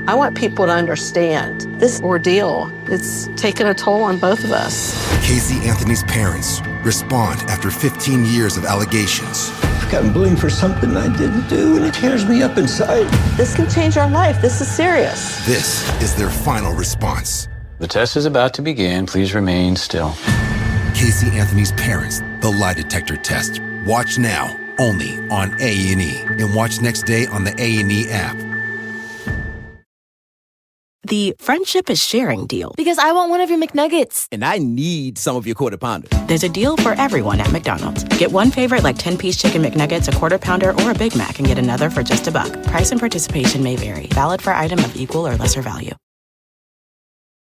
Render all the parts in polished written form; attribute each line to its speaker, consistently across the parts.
Speaker 1: I want people to understand this ordeal. It's taken a toll on both of us.
Speaker 2: Casey Anthony's parents respond after 15 years of allegations.
Speaker 3: I've gotten blamed for something I didn't do, and it tears me up inside.
Speaker 1: This can change our life. This is serious.
Speaker 2: This is their final response.
Speaker 4: The test is about to begin. Please remain still.
Speaker 2: Casey Anthony's parents, the lie detector test. Watch now, only on A&E. And watch next day on the A&E app.
Speaker 5: The friendship is sharing deal.
Speaker 6: Because I want one of your McNuggets.
Speaker 7: And I need some of your Quarter Pounder.
Speaker 5: There's a deal for everyone at McDonald's. Get one favorite like 10-piece chicken McNuggets, a Quarter Pounder, or a Big Mac, and get another for just $1. Price and participation may vary. Valid for item of equal or lesser value.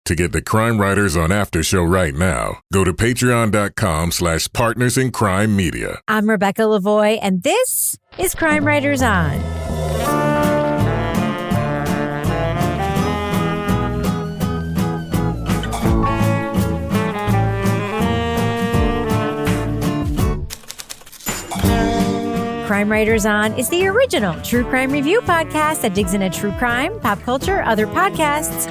Speaker 8: To get the Crime Writers on After Show right now, go to patreon.com/partnersincrimemedia.
Speaker 9: I'm Rebecca Lavoie, and this is Crime Writers On. Crime Writers On is the original true crime review podcast that digs into true crime, pop culture, other podcasts.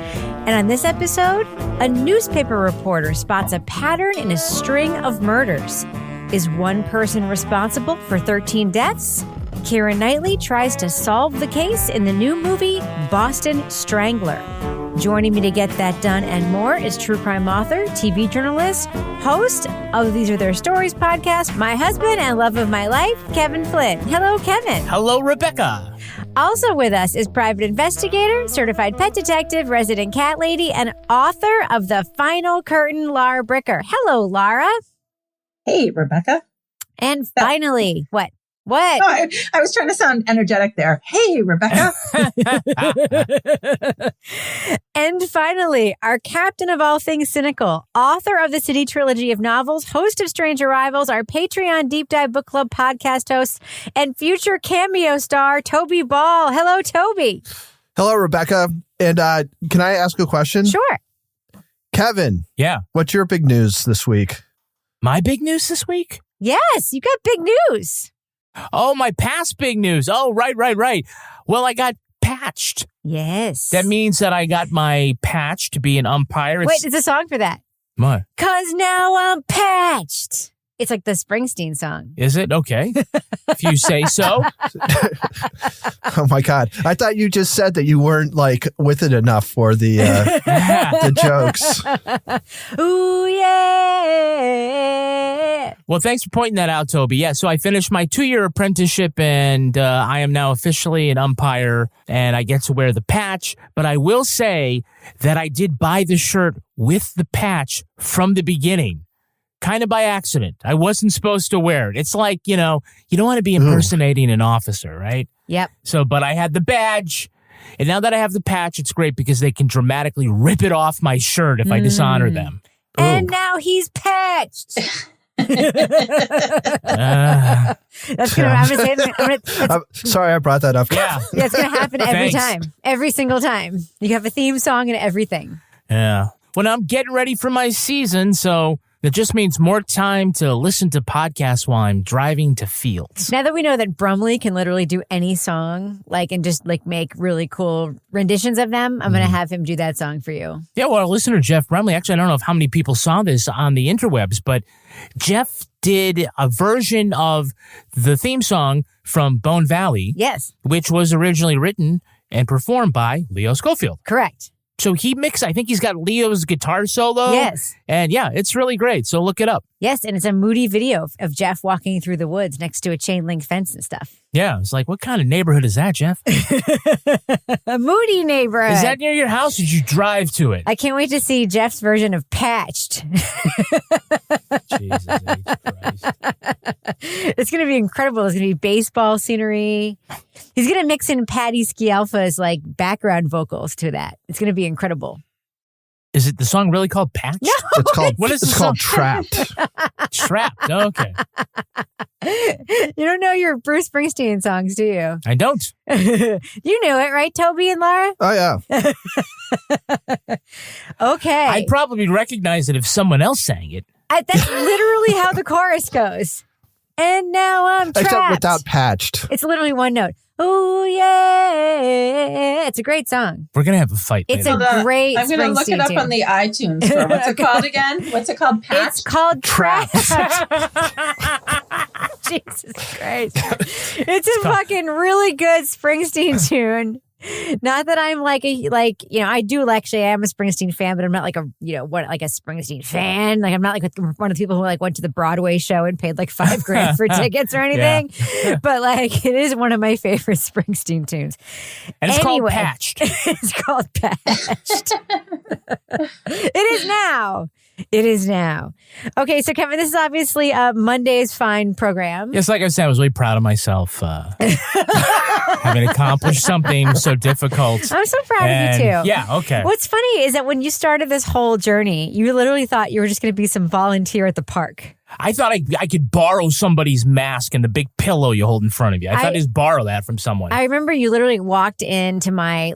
Speaker 9: And on this episode, a newspaper reporter spots a pattern in a string of murders. Is one person responsible for 13 deaths? Keira Knightley tries to solve the case in the new movie Boston Strangler. Joining me to get that done and more is true crime author, TV journalist, host of These Are Their Stories podcast, my husband and love of my life, Kevin Flynn. Hello, Kevin.
Speaker 10: Hello, Rebecca.
Speaker 9: Also with us is private investigator, certified pet detective, resident cat lady, and author of The Final Curtain, Laura Bricker. Hello, Laura.
Speaker 11: Hey, Rebecca.
Speaker 9: And finally, what?
Speaker 11: Oh, I was trying to sound energetic there. Hey, Rebecca.
Speaker 9: And finally, our captain of all things cynical, author of the City Trilogy of novels, host of Strange Arrivals, our Patreon Deep Dive Book Club podcast host, and future cameo star, Toby Ball. Hello, Toby.
Speaker 12: Hello, Rebecca. And can I ask a question?
Speaker 9: Sure.
Speaker 12: Kevin.
Speaker 10: Yeah.
Speaker 12: What's your big news this week?
Speaker 10: My big news this week?
Speaker 9: Yes, you got big news.
Speaker 10: Oh, my past big news. Oh, right. Well, I got patched.
Speaker 9: Yes.
Speaker 10: That means that I got my patch to be an umpire.
Speaker 9: Wait, there's a song for that.
Speaker 10: What?
Speaker 9: 'Cause now I'm patched. It's like the Springsteen song.
Speaker 10: Is it? Okay. If you say so.
Speaker 12: Oh, my God. I thought you just said that you weren't like with it enough for the jokes.
Speaker 9: Ooh, yeah.
Speaker 10: Well, thanks for pointing that out, Toby. Yeah, so I finished my 2-year apprenticeship, and I am now officially an umpire, and I get to wear the patch. But I will say that I did buy the shirt with the patch from the beginning. Kind of by accident. I wasn't supposed to wear it. It's like, you don't want to be impersonating an officer, right?
Speaker 9: Yep.
Speaker 10: So, but I had the badge. And now that I have the patch, it's great because they can dramatically rip it off my shirt if I dishonor them.
Speaker 9: And now he's patched. That's gonna. I'm gonna say it.
Speaker 12: Sorry, I brought that up.
Speaker 10: Yeah,
Speaker 9: it's gonna happen every time, every single time. You have a theme song and everything.
Speaker 10: Yeah. Well, now I'm getting ready for my season, so that just means more time to listen to podcasts while I'm driving to fields.
Speaker 9: Now that we know that Brumley can literally do any song, and just make really cool renditions of them, I'm going to have him do that song for you.
Speaker 10: Yeah, well, our listener, Jeff Brumley, actually, I don't know how many people saw this on the interwebs, but Jeff did a version of the theme song from Bone Valley.
Speaker 9: Yes.
Speaker 10: Which was originally written and performed by Leo Schofield.
Speaker 9: Correct.
Speaker 10: So I think he's got Leo's guitar solo.
Speaker 9: Yes.
Speaker 10: And yeah, it's really great. So look it up.
Speaker 9: Yes, and it's a moody video of Jeff walking through the woods next to a chain link fence and stuff.
Speaker 10: Yeah, it's like, what kind of neighborhood is that, Jeff?
Speaker 9: A moody neighborhood.
Speaker 10: Is that near your house or did you drive to it?
Speaker 9: I can't wait to see Jeff's version of Patched.
Speaker 10: Jesus H. Christ.
Speaker 9: It's going to be incredible. It's going to be baseball scenery. He's going to mix in Patty Scialfa's background vocals to that. It's going to be incredible.
Speaker 10: Is it the song really called Patch?
Speaker 9: No.
Speaker 12: It's called,
Speaker 10: what is
Speaker 12: it's called Trapped.
Speaker 10: Trapped. Okay.
Speaker 9: You don't know your Bruce Springsteen songs, do you?
Speaker 10: I don't.
Speaker 9: You knew it, right, Toby and Laura?
Speaker 12: Oh, yeah.
Speaker 9: Okay.
Speaker 10: I'd probably recognize it if someone else sang it.
Speaker 9: That's literally how the chorus goes. And now I'm trapped.
Speaker 12: Except without patched.
Speaker 9: It's literally one note. Oh, yeah. It's a great song.
Speaker 10: We're going to have a fight
Speaker 9: It's
Speaker 10: later.
Speaker 9: a great
Speaker 11: I'm going to look it up on the iTunes store. What's it called again? What's it called? Patch?
Speaker 9: It's called
Speaker 10: Trapped.
Speaker 9: Jesus Christ. It's a fucking really good Springsteen tune. Not that I'm I do actually, I am a Springsteen fan, but I'm not like a Springsteen fan. Like I'm not like one of the people who went to the Broadway show and paid like $5,000 for tickets or anything. Yeah. But like, it is one of my favorite Springsteen tunes.
Speaker 10: And it's called Patched.
Speaker 9: It's called Patched. It is now. It is now. Okay, so Kevin, this is obviously Monday's Fine program.
Speaker 10: Yes, like I said, I was really proud of myself having accomplished something so difficult.
Speaker 9: I'm so proud of you too.
Speaker 10: Yeah, okay.
Speaker 9: What's funny is that when you started this whole journey, you literally thought you were just going to be some volunteer at the park.
Speaker 10: I thought I could borrow somebody's mask and the big pillow you hold in front of you. I thought I'd just borrow that from someone.
Speaker 9: I remember you literally walked into my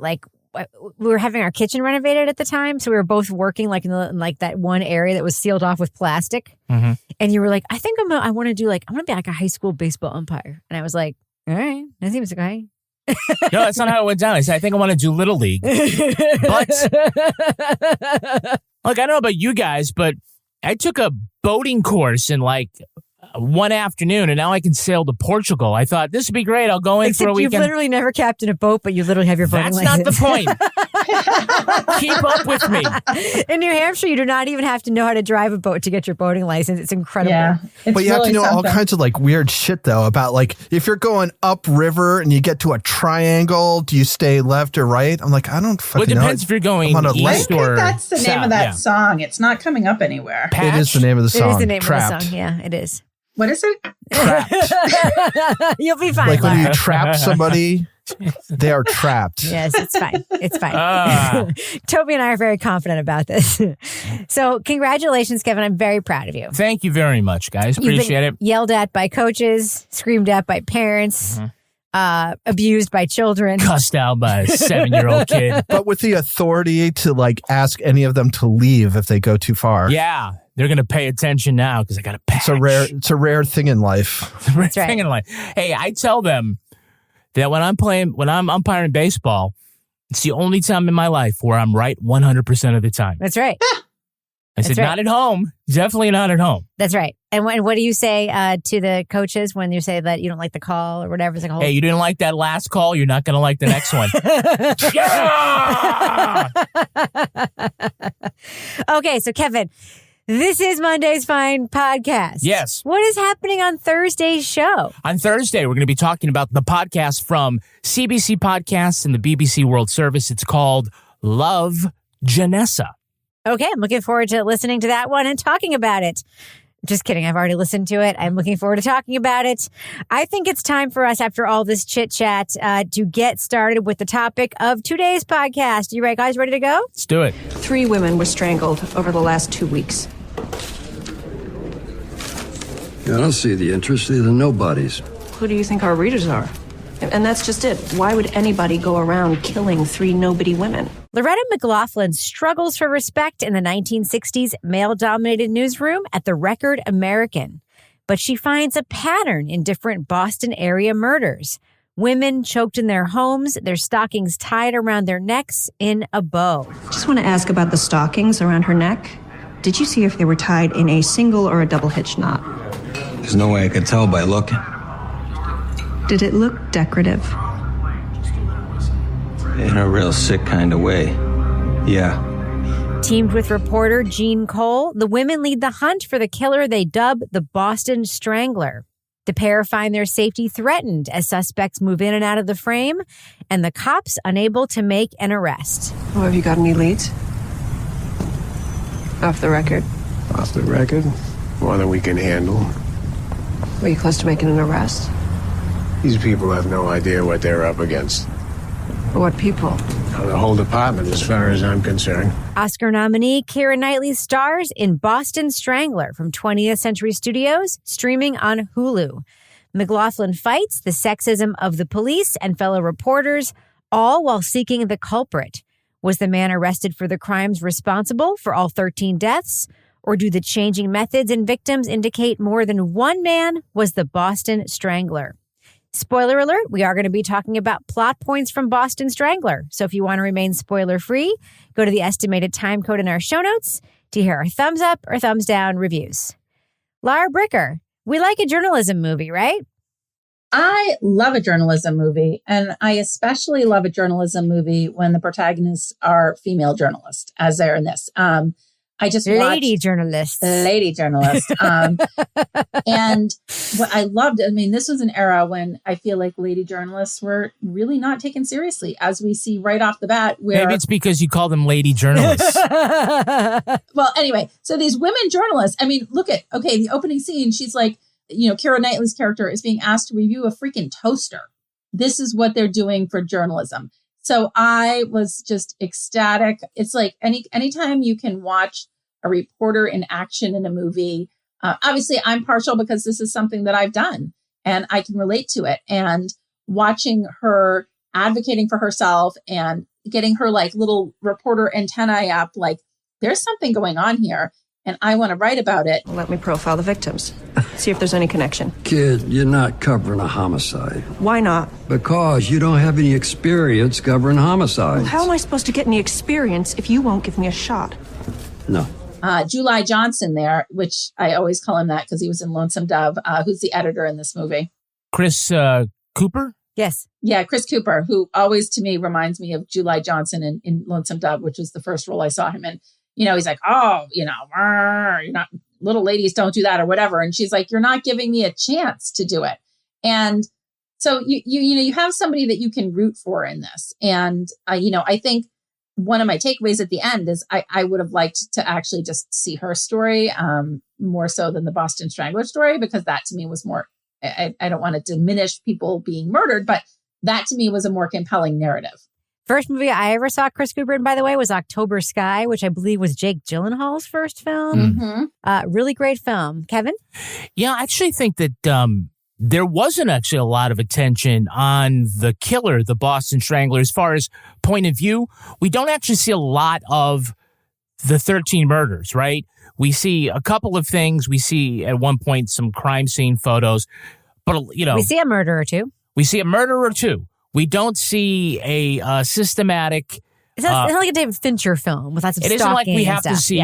Speaker 9: we were having our kitchen renovated at the time, so we were both working like in that one area that was sealed off with plastic. Mm-hmm. And you were like, "I think I want to be like a high school baseball umpire." And I was like, "All right, that seems okay."
Speaker 10: No, that's not how it went down. I said, "I think I want to do Little League." But look, I don't know about you guys, but I took a boating course in one afternoon, and now I can sail to Portugal. I thought, this would be great. I'll go in for a weekend.
Speaker 9: You've literally never captained a boat, but you literally have your boating license.
Speaker 10: That's not the point. Keep up with me.
Speaker 9: In New Hampshire, you do not even have to know how to drive a boat to get your boating license. It's incredible.
Speaker 11: Yeah,
Speaker 12: but you have to know all kinds of weird shit, though, about if you're going upriver and you get to a triangle, do you stay left or right? I'm like, I don't fucking know.
Speaker 10: It depends if you're going east or
Speaker 11: that's the name of that song. It's not coming up anywhere.
Speaker 12: It is the name of the song.
Speaker 9: It is the name
Speaker 12: Trapped.
Speaker 9: of the song. Yeah, it is.
Speaker 11: What is it?
Speaker 9: Trapped. You'll be fine.
Speaker 12: Like when you trap somebody, they are trapped.
Speaker 9: Yes, it's fine. It's fine. Toby and I are very confident about this. So congratulations, Kevin. I'm very proud of you.
Speaker 10: Thank you very much, guys. Appreciate it.
Speaker 9: Yelled at by coaches, screamed at by parents, abused by children.
Speaker 10: Cussed out by a 7-year-old kid.
Speaker 12: But with the authority to ask any of them to leave if they go too far.
Speaker 10: Yeah. They're going to pay attention now because I got a patch.
Speaker 12: It's a rare thing in life.
Speaker 10: It's a rare thing in life. Hey, I tell them that when I'm umpiring baseball, it's the only time in my life where I'm right 100% of the time.
Speaker 9: That's right.
Speaker 10: I said, not at home. Definitely not at home.
Speaker 9: That's right. And what do you say to the coaches when you say that you don't like the call or whatever? It's
Speaker 10: hey, you didn't like that last call. You're not going to like the next one.
Speaker 9: Okay, so Kevin, this is Monday's Fine podcast.
Speaker 10: Yes.
Speaker 9: What is happening on Thursday's show?
Speaker 10: On Thursday, we're going to be talking about the podcast from CBC Podcasts and the BBC World Service. It's called Love, Janessa.
Speaker 9: Okay, I'm looking forward to listening to that one and talking about it. Just kidding. I've already listened to it. I'm looking forward to talking about it. I think it's time for us, after all this chit-chat, to get started with the topic of today's podcast. You guys ready to go?
Speaker 10: Let's do it.
Speaker 13: 3 women were strangled over the last 2 weeks.
Speaker 14: I don't see the interest. They're the nobodies.
Speaker 13: Who do you think our readers are? And that's just it. Why would anybody go around killing 3 nobody women?
Speaker 9: Loretta McLaughlin struggles for respect in the 1960s male-dominated newsroom at the Record American. But she finds a pattern in different Boston area murders. Women choked in their homes, their stockings tied around their necks in a bow.
Speaker 15: Just want to ask about the stockings around her neck. Did you see if they were tied in a single or a double hitch knot?
Speaker 3: There's no way I could tell by looking.
Speaker 15: Did it look decorative?
Speaker 3: In a real sick kind of way. Yeah.
Speaker 9: Teamed with reporter Jean Cole, the women lead the hunt for the killer they dub the Boston Strangler. The pair find their safety threatened as suspects move in and out of the frame, and the cops unable to make an arrest.
Speaker 13: Oh, have you got any leads? Off the record?
Speaker 16: Off the record? More than we can handle.
Speaker 13: Were you close to making an arrest?
Speaker 16: These people have no idea what they're up against.
Speaker 13: What people?
Speaker 16: The whole department, as far as I'm concerned.
Speaker 9: Oscar nominee Keira Knightley stars in Boston Strangler from 20th Century Studios, streaming on Hulu. McLaughlin fights the sexism of the police and fellow reporters, all while seeking the culprit. Was the man arrested for the crimes responsible for all 13 deaths? Or do the changing methods and victims indicate more than one man was the Boston Strangler? Spoiler alert, we are going to be talking about plot points from Boston Strangler. So if you want to remain spoiler-free, go to the estimated time code in our show notes to hear our thumbs up or thumbs down reviews. Lara Bricker, we like a journalism movie, right?
Speaker 11: I love a journalism movie, and I especially love a journalism movie when the protagonists are female journalists, as they're in this. I just
Speaker 9: lady journalists.
Speaker 11: And what I loved, I mean, this was an era when I feel like lady journalists were really not taken seriously, as we see right off the bat. Where
Speaker 10: maybe it's because you call them lady journalists.
Speaker 11: Well, anyway, so these women journalists, I mean, look at, okay, the opening scene, she's like, Keira Knightley's character is being asked to review a freaking toaster. This is what they're doing for journalism. So I was just ecstatic. It's like anytime you can watch a reporter in action in a movie. Obviously, I'm partial because this is something that I've done and I can relate to it. And watching her advocating for herself and getting her like little reporter antennae up, like there's something going on here and I want to write about it.
Speaker 13: Let me profile the victims. See if there's any connection.
Speaker 14: Kid, you're not covering a homicide.
Speaker 13: Why not?
Speaker 14: Because you don't have any experience covering homicides.
Speaker 13: How am I supposed to get any experience if you won't give me a shot?
Speaker 14: No.
Speaker 11: July Johnson there, which I always call him that because he was in Lonesome Dove, who's the editor in this movie.
Speaker 10: Chris Cooper?
Speaker 9: Yes.
Speaker 11: Yeah, Chris Cooper, who always to me reminds me of July Johnson in Lonesome Dove, which was the first role I saw him in. He's like, oh, you're not, little ladies don't do that or whatever. And she's like, you're not giving me a chance to do it. And so you have somebody that you can root for in this. And, I think one of my takeaways at the end is I would have liked to actually just see her story more so than the Boston Strangler story, because that to me was more, I don't want to diminish people being murdered, but that to me was a more compelling narrative.
Speaker 9: First movie I ever saw Chris Cooper in, by the way, was October Sky, which I believe was Jake Gyllenhaal's first film.
Speaker 11: Mm-hmm.
Speaker 9: Really great film. Kevin?
Speaker 10: Yeah, I actually think that there wasn't actually a lot of attention on the killer, the Boston Strangler, as far as point of view. We don't actually see a lot of the 13 murders, right? We see a couple of things. We see at one point some crime scene photos, but we
Speaker 9: see a murder or two. We don't see a systematic. It's not like a David Fincher film with lots of
Speaker 10: it
Speaker 9: stalking.
Speaker 10: Isn't like we have
Speaker 9: stuff.
Speaker 10: to see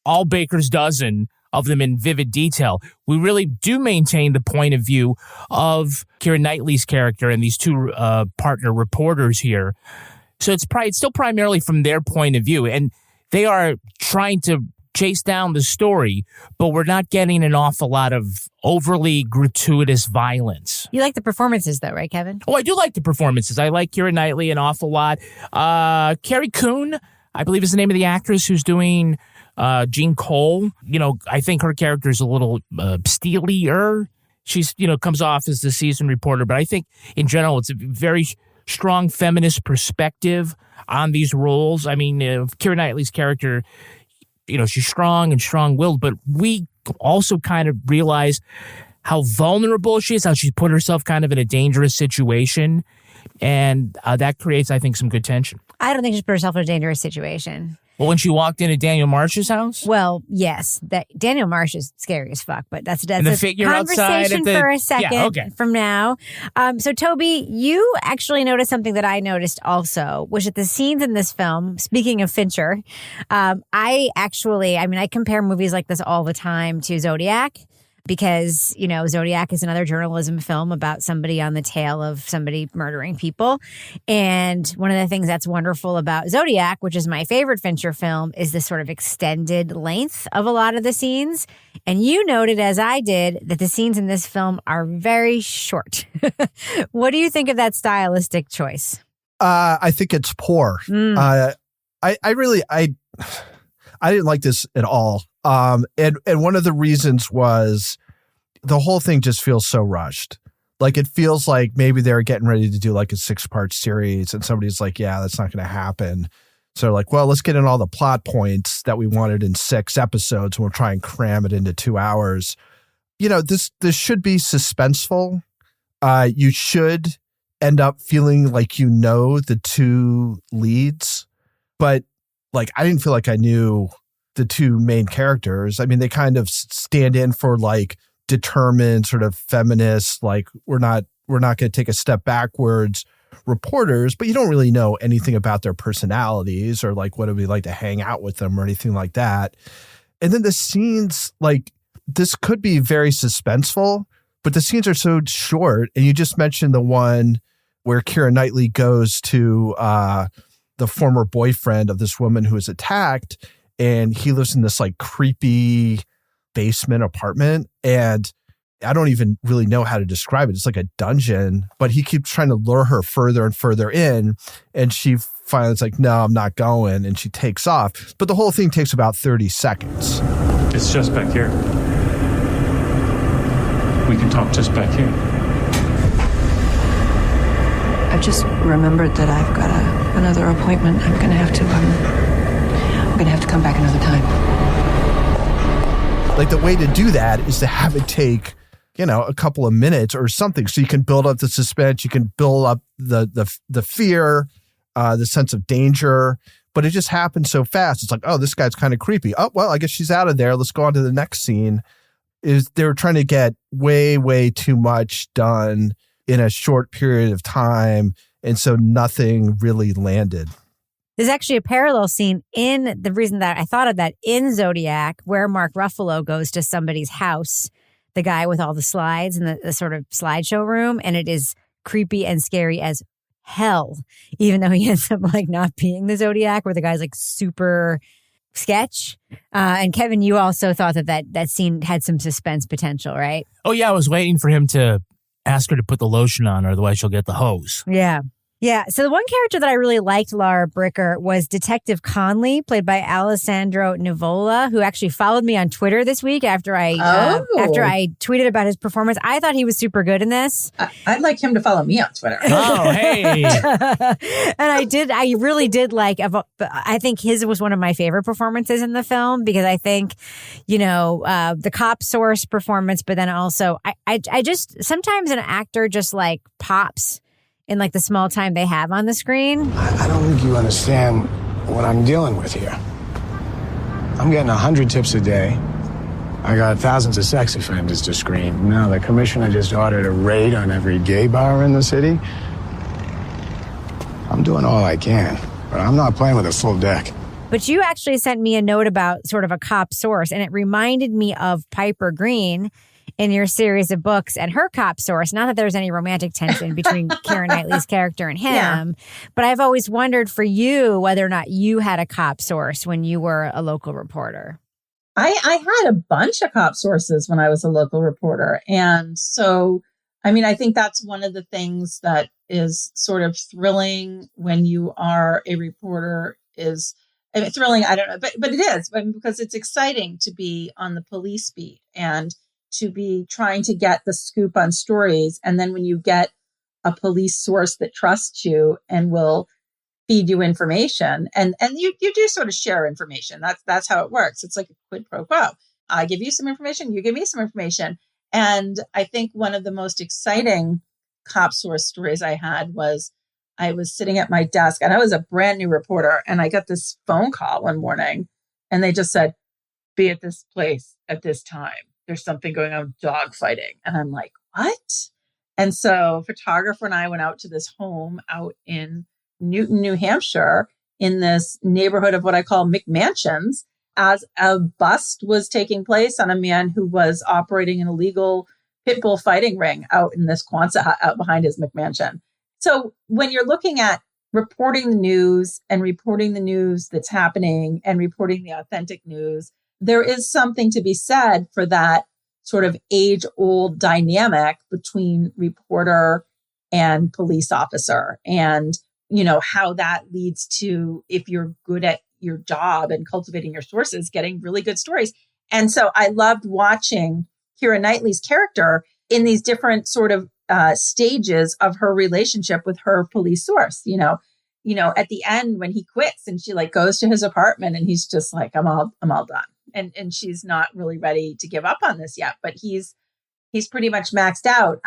Speaker 10: all Baker's dozen of them in vivid detail. We really do maintain the point of view of Keira Knightley's character and these two partner reporters here. So it's still primarily from their point of view, and they are trying to chase down the story, but we're not getting an awful lot of overly gratuitous violence.
Speaker 9: You like the performances though, right, Kevin?
Speaker 10: Oh, I do like the performances. I like Keira Knightley an awful lot. Carrie Coon, I believe is the name of the actress who's doing Jean Cole. I think her character is a little steelier. She's, comes off as the seasoned reporter, but I think in general it's a very strong feminist perspective on these roles. I mean, Keira Knightley's character, she's strong and strong-willed, but we also kind of realize how vulnerable she is, how she's put herself kind of in a dangerous situation. And that creates, I think, some good tension.
Speaker 9: I don't think she's put herself in a dangerous situation.
Speaker 10: Well, when she walked into Daniel Marsh's house?
Speaker 9: Well, yes. Daniel Marsh is scary as fuck, but that's
Speaker 10: and the
Speaker 9: a
Speaker 10: figure
Speaker 9: conversation
Speaker 10: outside
Speaker 9: for a second from now. So, Toby, you actually noticed something that I noticed also, which at the scenes in this film, speaking of Fincher, I compare movies like this all the time to Zodiac. Because, Zodiac is another journalism film about somebody on the tail of somebody murdering people. And one of the things that's wonderful about Zodiac, which is my favorite Fincher film, is the sort of extended length of a lot of the scenes. And you noted, as I did, that the scenes in this film are very short. What do you think of that stylistic choice?
Speaker 12: I think it's poor. I didn't like this at all. And one of the reasons was the whole thing just feels so rushed. Like it feels like maybe they're getting ready to do like a 6-part series and somebody's like, yeah, that's not going to happen. So like, well, let's get in all the plot points that we wanted in 6 episodes and we'll try and cram it into 2 hours. This should be suspenseful. You should end up feeling like the 2 leads, but like I didn't feel like I knew the 2 main characters. I mean, they kind of stand in for like determined sort of feminists, like we're not we're not going to take a step backwards reporters, but you don't really know anything about their personalities or like what it would be like to hang out with them or anything like that. And then the scenes, like this could be very suspenseful, but the scenes are so short. And you just mentioned the one where Keira Knightley goes to the former boyfriend of this woman who was attacked, and he lives in this like creepy basement apartment. And I don't even really know how to describe it. It's like a dungeon, but he keeps trying to lure her further and further in. And she finally is like, no, I'm not going. And she takes off. But the whole thing takes about 30 seconds.
Speaker 17: It's just back here. We can talk just back here.
Speaker 13: I've just remembered that I've got another appointment. I'm gonna have to come back another time.
Speaker 12: Like the way to do that is to have it take, a couple of minutes or something, so you can build up the suspense, you can build up the fear, the sense of danger. But it just happens so fast. It's like, oh, this guy's kind of creepy. Oh, well, I guess she's out of there. Let's go on to the next scene. They were trying to get way, way too much done in a short period of time, and so nothing really landed.
Speaker 9: There's actually a parallel scene in the reason that I thought of that in Zodiac, where Mark Ruffalo goes to somebody's house, the guy with all the slides in the sort of slideshow room, and it is creepy and scary as hell, even though he ends up like not being the Zodiac, where the guy's like super sketch. And Kevin, you also thought that scene had some suspense potential, right?
Speaker 10: Oh yeah, I was waiting for him to ask her to put the lotion on, or otherwise she'll get the hose.
Speaker 9: Yeah. Yeah. So the one character that I really liked, Laura Bricker, was Detective Conley, played by Alessandro Nivola, who actually followed me on Twitter this week after I tweeted about his performance. I thought he was super good in this.
Speaker 11: I'd like him to follow me on Twitter.
Speaker 10: Oh, hey.
Speaker 9: And I really did like, I think his was one of my favorite performances in the film, because I think, the cop source performance, but then also I just, sometimes an actor just like pops in like the small time they have on the screen.
Speaker 16: I don't think you understand what I'm dealing with here. I'm getting 100 tips a day. I got thousands of sex offenders to screen. Now the commissioner just ordered a raid on every gay bar in the city. I'm doing all I can, but I'm not playing with a full deck.
Speaker 9: But you actually sent me a note about sort of a cop source, and it reminded me of Piper Green in your series of books and her cop source. Not that there's any romantic tension between Keira Knightley's character and him, but I've always wondered for you whether or not you had a cop source when you were a local reporter.
Speaker 11: I had a bunch of cop sources when I was a local reporter. And so, I think that's one of the things that is sort of thrilling when you are a reporter is, thrilling, I don't know, but it is, because it's exciting to be on the police beat and to be trying to get the scoop on stories. And then when you get a police source that trusts you and will feed you information, and you do sort of share information. That's how it works. It's like a quid pro quo. I give you some information, you give me some information. And I think one of the most exciting cop source stories I had was I was sitting at my desk, and I was a brand new reporter, and I got this phone call one morning, and they just said, be at this place at this time. There's something going on, dog fighting. And I'm like, what? And so a photographer and I went out to this home out in Newton, New Hampshire, in this neighborhood of what I call McMansions, as a bust was taking place on a man who was operating an illegal pit bull fighting ring out in this Quonset hut out behind his McMansion. So when you're looking at reporting the news and reporting the news that's happening and reporting the authentic news, there is something to be said for that sort of age-old dynamic between reporter and police officer, and, how that leads to, if you're good at your job and cultivating your sources, getting really good stories. And so I loved watching Keira Knightley's character in these different sort of stages of her relationship with her police source. At the end when he quits and she like goes to his apartment and he's just like, I'm all done. And she's not really ready to give up on this yet, but he's pretty much maxed out.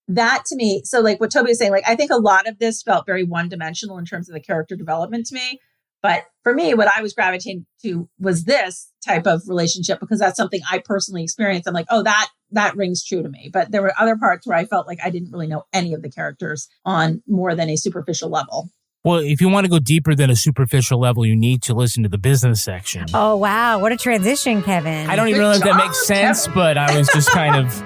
Speaker 11: That to me, so like what Toby was saying, like I think a lot of this felt very one-dimensional in terms of the character development to me. But for me, what I was gravitating to was this type of relationship, because that's something I personally experienced. I'm like, oh, that that rings true to me. But there were other parts where I felt like I didn't really know any of the characters on more than a superficial level.
Speaker 10: Well, if you want to go deeper than a superficial level, you need to listen to the business section.
Speaker 9: Oh, wow. What a transition, Kevin.
Speaker 10: I don't even know if that makes sense, but I was just kind of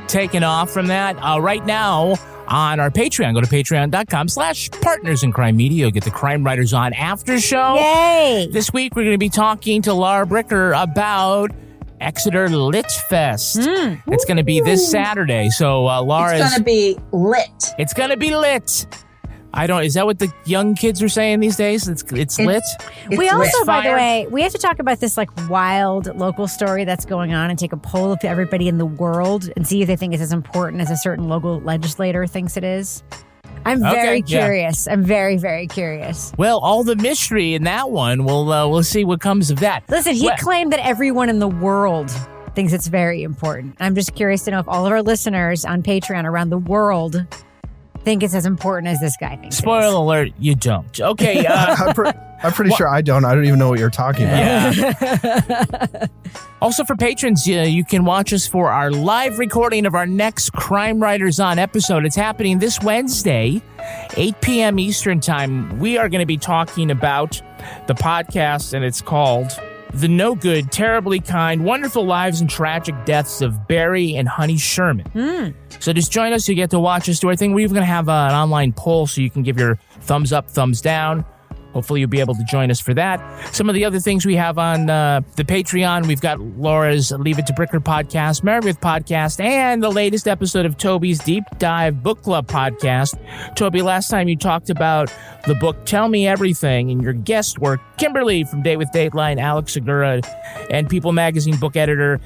Speaker 10: taking off from that. Right now, on our Patreon, go to patreon.com/Partners in Crime Media. You'll get the Crime Writers On after show.
Speaker 9: Yay!
Speaker 10: This week, we're going to be talking to Laura Bricker about Exeter Lit Fest. It's going to be this Saturday. So, Laura,
Speaker 11: it's going to be lit.
Speaker 10: It's going to be lit. Is that what the young kids are saying these days? It's lit?
Speaker 9: We also, by the way, we have to talk about this like wild local story that's going on and take a poll of everybody in the world and see if they think it's as important as a certain local legislator thinks it is. I'm very curious. I'm very, very curious.
Speaker 10: Well, all the mystery in that one, we'll see what comes of that.
Speaker 9: Listen, he claimed that everyone in the world thinks it's very important. I'm just curious to know if all of our listeners on Patreon around the world think it's as important as this guy thinks.
Speaker 10: Spoiler alert, you don't. Okay.
Speaker 12: I'm pretty sure I don't. I don't even know what you're talking about.
Speaker 10: Yeah. Also for patrons, you can watch us for our live recording of our next Crime Writers On episode. It's happening this Wednesday, 8 p.m. Eastern Time. We are going to be talking about the podcast, and it's called The No Good, Terribly Kind, Wonderful Lives and Tragic Deaths of Barry and Honey Sherman. So just join us. You get to watch us do our thing. We're going to have an online poll so you can give your thumbs up, thumbs down. Hopefully you'll be able to join us for that. Some of the other things we have on the Patreon, we've got Laura's Leave It to Bricker podcast, Meredith podcast, and the latest episode of Toby's Deep Dive Book Club podcast. Toby, last time you talked about the book Tell Me Everything, and your guests were Kimberly from Day with Dateline, Alex Segura, and People Magazine book editor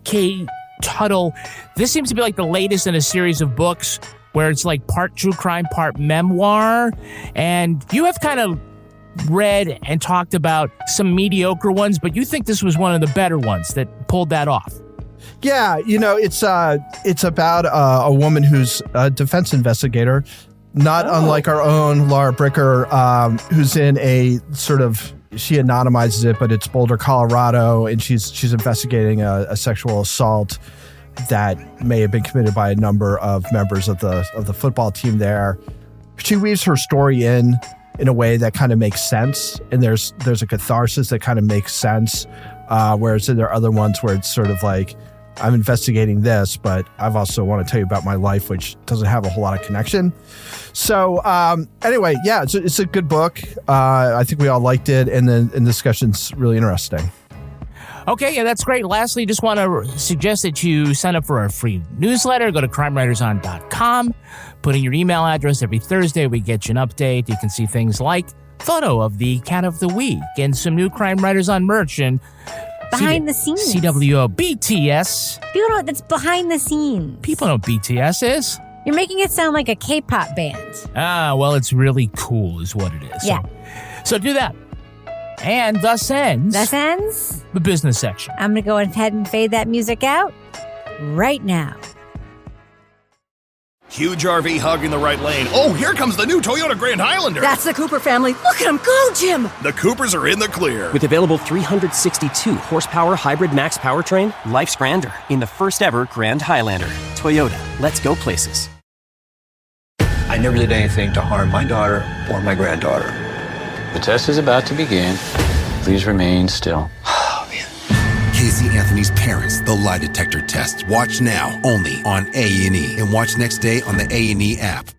Speaker 10: Kate Tuttle. This seems to be like the latest in a series of books where it's like part true crime, part memoir, and you have kind of read and talked about some mediocre ones, but you think this was one of the better ones that pulled that off.
Speaker 12: Yeah, it's about a woman who's a defense investigator, not unlike our own Laura Bricker, who's in a sort of, she anonymizes it, but it's Boulder, Colorado, and she's investigating a sexual assault that may have been committed by a number of members of the football team there. She weaves her story in a way that kind of makes sense, and there's a catharsis that kind of makes sense, whereas there are other ones where it's sort of like, I'm investigating this, but I've also want to tell you about my life, which doesn't have a whole lot of connection. So anyway, yeah, it's a good book. I think we all liked it, and the discussion's really interesting.
Speaker 10: Okay, yeah, that's great. Lastly, just want to suggest that you sign up for our free newsletter. Go to crimewriterson.com. Put in your email address. Every Thursday, we get you an update. You can see things like photo of the cat of the week and some new Crime Writers On merch and
Speaker 9: behind the scenes.
Speaker 10: CWO BTS.
Speaker 9: People know that's behind the scenes.
Speaker 10: People know what BTS is.
Speaker 9: You're making it sound like a K-pop band.
Speaker 10: Well, it's really cool is what it is.
Speaker 9: Yeah.
Speaker 10: So do that. And thus ends the business section.
Speaker 9: I'm going to go ahead and fade that music out right now.
Speaker 18: Huge RV hugging the right lane. Oh, here comes the new Toyota Grand Highlander.
Speaker 6: That's the Cooper family. Look at them go, Jim.
Speaker 18: The Coopers are in the clear.
Speaker 19: With available 362 horsepower hybrid max powertrain, life's grander in the first ever Grand Highlander. Toyota, let's go places.
Speaker 3: I never did anything to harm my daughter or my granddaughter.
Speaker 4: The test is about to begin. Please remain still.
Speaker 2: Casey Anthony's Parents, the lie detector test. Watch now, only on A&E. And watch next day on the A&E app.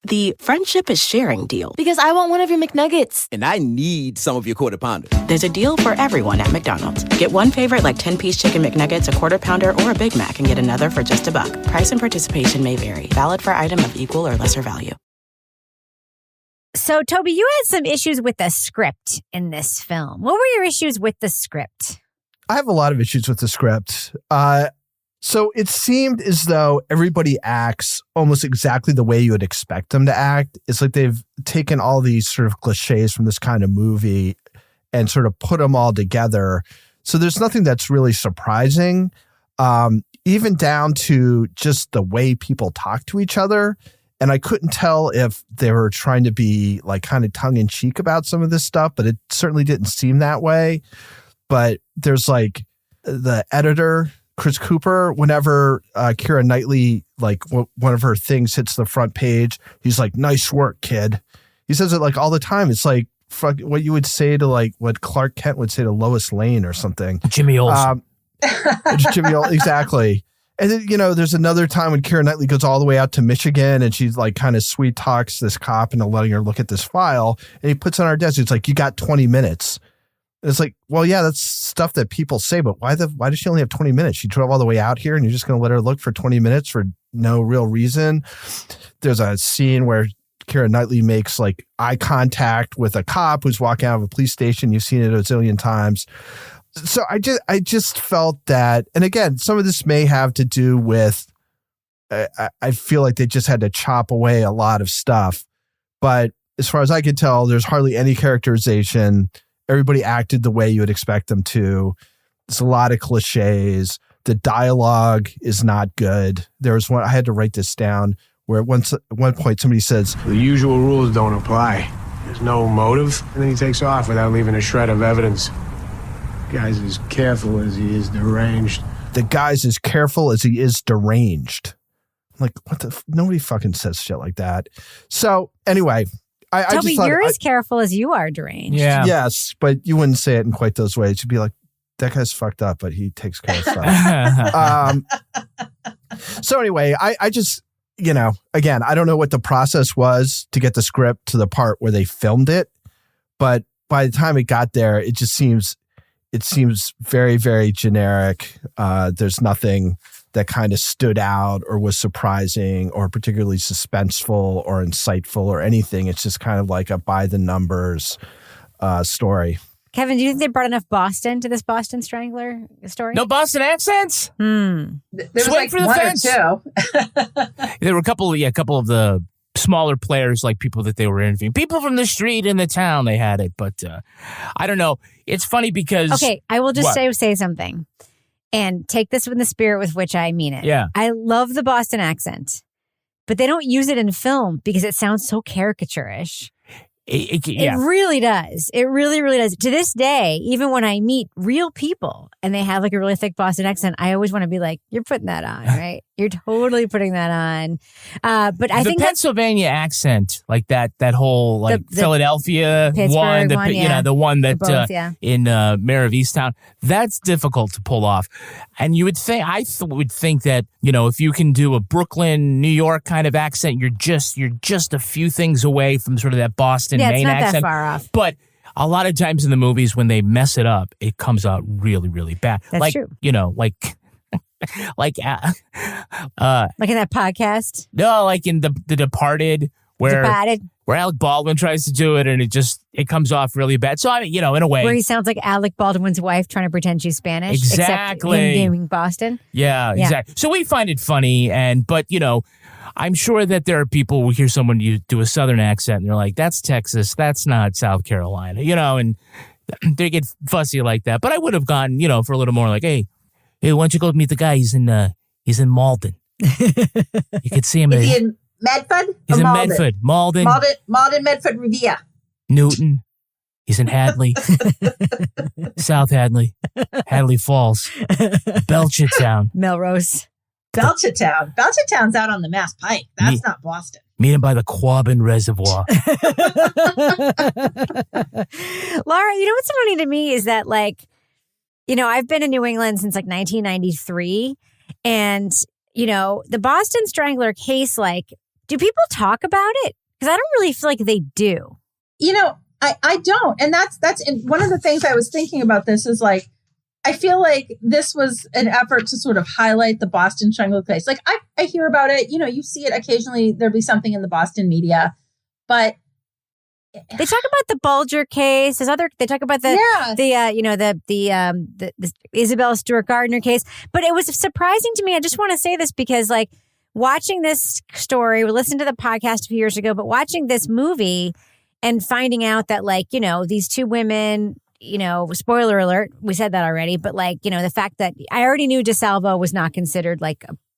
Speaker 5: The friendship is sharing deal.
Speaker 6: Because I want one of your McNuggets.
Speaker 7: And I need some of your Quarter Pounder.
Speaker 5: There's a deal for everyone at McDonald's. Get one favorite like 10-piece chicken McNuggets, a Quarter Pounder, or a Big Mac, and get another for just $1. Price and participation may vary. Valid for item of equal or lesser value.
Speaker 9: So, Toby, you had some issues with the script in this film. What were your issues with the script?
Speaker 12: I have a lot of issues with the script. So it seemed as though everybody acts almost exactly the way you would expect them to act. It's like they've taken all these sort of cliches from this kind of movie and sort of put them all together. So there's nothing that's really surprising, even down to just the way people talk to each other. And I couldn't tell if they were trying to be like kind of tongue in cheek about some of this stuff, but it certainly didn't seem that way. But there's like the editor Chris Cooper, whenever Keira Knightley, like one of her things hits the front page, he's like, "Nice work, kid." He says it like all the time. It's like what you would say to like what Clark Kent would say to Lois Lane or something.
Speaker 10: Jimmy Olsen.
Speaker 12: Jimmy Olsen, exactly. And then, there's another time when Keira Knightley goes all the way out to Michigan and she's like kind of sweet talks this cop into letting her look at this file. And he puts it on her desk. It's like, "You got 20 minutes. And it's like, well, yeah, that's stuff that people say, but why does she only have 20 minutes? She drove all the way out here and you're just going to let her look for 20 minutes for no real reason. There's a scene where Keira Knightley makes like eye contact with a cop who's walking out of a police station. You've seen it a zillion times. So I just felt that, and again, some of this may have to do with, I feel like they just had to chop away a lot of stuff. But as far as I could tell, there's hardly any characterization. Everybody acted the way you would expect them to. There's a lot of cliches. The dialogue is not good. There was one, I had to write this down, where at one point somebody says,
Speaker 16: "The usual rules don't apply. There's no motive." And then he takes off without leaving a shred of evidence. The guy's as careful as he is deranged.
Speaker 12: The guy's as careful as he is deranged. I'm like, what the? Nobody fucking says shit like that. So anyway, I
Speaker 9: Toby,
Speaker 12: just thought,
Speaker 9: you're as careful as you are deranged.
Speaker 10: Yeah.
Speaker 12: Yes, but you wouldn't say it in quite those ways. You'd be like, that guy's fucked up, but he takes care of stuff. So anyway, I just, again, I don't know what the process was to get the script to the part where they filmed it, but by the time it got there, it seems very, very generic. There's nothing that kind of stood out or was surprising or particularly suspenseful or insightful or anything. It's just kind of like a by the numbers story.
Speaker 9: Kevin, do you think they brought enough Boston to this Boston Strangler story?
Speaker 10: No Boston accents?
Speaker 11: There was
Speaker 10: Swing
Speaker 11: like
Speaker 10: for the
Speaker 11: one
Speaker 10: fence.
Speaker 11: or two.
Speaker 10: There were a couple of the smaller players, like people that they were interviewing. People from the street in the town, they had it. But I don't know. It's funny because...
Speaker 9: Okay, I will just say something. And take this with the spirit with which I mean it.
Speaker 10: Yeah.
Speaker 9: I love the Boston accent, but they don't use it in film because it sounds so caricature-ish. It really does. It really, really does. To this day, even when I meet real people and they have like a really thick Boston accent, I always want to be like, "You're putting that on, right? You're totally putting that on." But I think
Speaker 10: the Pennsylvania accent, like that whole like the Philadelphia one, the one that
Speaker 9: both,
Speaker 10: in Mayor of Easttown, that's difficult to pull off. And you would think, would think that if you can do a Brooklyn, New York kind of accent, you're just a few things away from sort of that Boston
Speaker 9: it's
Speaker 10: Maine
Speaker 9: not
Speaker 10: accent.
Speaker 9: that far off.
Speaker 10: But a lot of times in the movies, when they mess it up, it comes out really, really bad.
Speaker 9: That's true.
Speaker 10: Like
Speaker 9: in that podcast?
Speaker 10: No, like in the Departed, where Alec Baldwin tries to do it and it comes off really bad. So, in a way.
Speaker 9: Where he sounds like Alec Baldwin's wife trying to pretend she's Spanish.
Speaker 10: Exactly.
Speaker 9: Except him being Boston.
Speaker 10: Yeah, exactly. So we find it funny, but I'm sure that there are people who hear someone do a Southern accent and they're like, "That's Texas, that's not South Carolina," and they get fussy like that. But I would have gone, for a little more like, hey, why don't you go meet the guy? He's in Malden. You could see him.
Speaker 11: Is he in Medford?
Speaker 10: He's in
Speaker 11: Malden?
Speaker 10: Medford. Malden,
Speaker 11: Medford, Revere.
Speaker 10: Newton. He's in Hadley. South Hadley. Hadley Falls. Belchertown.
Speaker 9: Melrose.
Speaker 11: Belchertown's out on the Mass Pike. That's not Boston.
Speaker 10: Meet him by the Quabbin Reservoir.
Speaker 9: Laura, what's funny to me is that, I've been in New England since 1993. And, the Boston Strangler case, do people talk about it? Because I don't really feel like they do.
Speaker 11: I don't. And that's one of the things I was thinking about this is I feel like this was an effort to sort of highlight the Boston Strangler case. I hear about it, you see it occasionally. There'll be something in the Boston media, but
Speaker 9: they talk about the Bulger case. They talk about the Isabella Stewart Gardner case. But it was surprising to me. I just want to say this because watching this story, we listened to the podcast a few years ago, but watching this movie and finding out that these two women, spoiler alert, we said that already, but the fact that I already knew DeSalvo was not considered